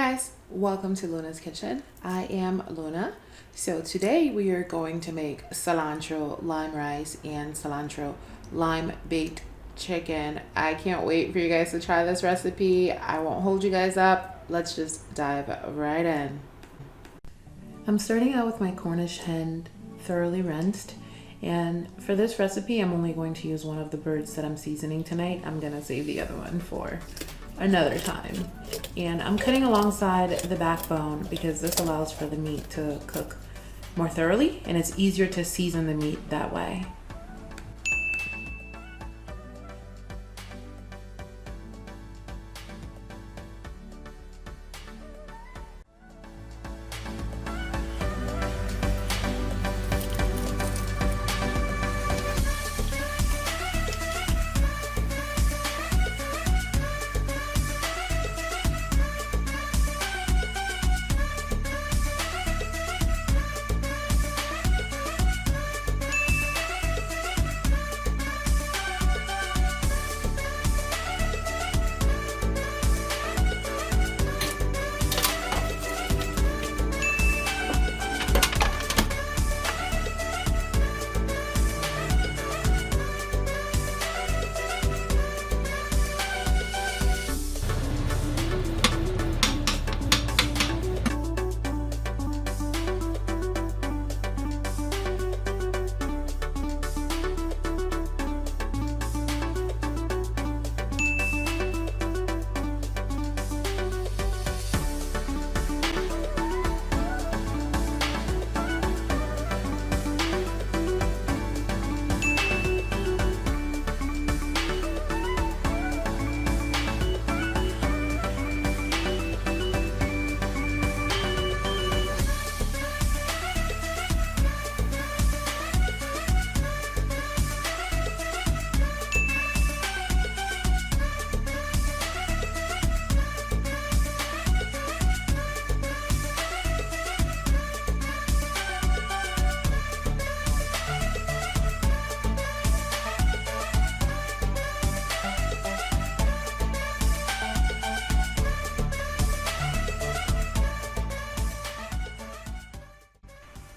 Guys, welcome to Luna's Kitchen. I am Luna. So today we are going to make cilantro lime rice and cilantro lime baked chicken. I can't wait for you guys to try this recipe. I won't hold you guys up. Let's just dive right in. I'm starting out with my Cornish hen thoroughly rinsed. And for this recipe, I'm only going to use one of the birds that I'm seasoning tonight. I'm gonna save the other one for another time. And I'm cutting alongside the backbone because this allows for the meat to cook more thoroughly and it's easier to season the meat that way.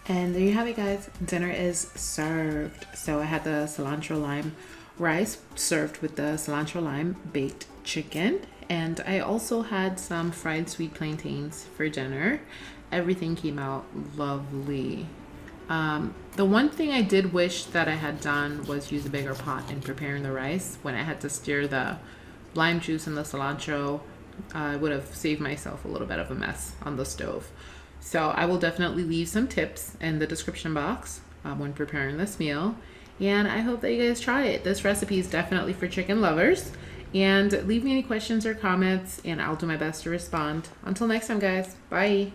And there you have it, guys. Dinner is served. So I had the cilantro lime rice served with the cilantro lime baked chicken. And I also had some fried sweet plantains for dinner. Everything came out lovely. The one thing I did wish that I had done was use a bigger pot in preparing the rice. When I had to stir the lime juice and the cilantro, I would have saved myself a little bit of a mess on the stove. So I will definitely leave some tips in the description box when preparing this meal. And I hope that you guys try it. This recipe is definitely for chicken lovers. And leave me any questions or comments and I'll do my best to respond. Until next time, guys. Bye.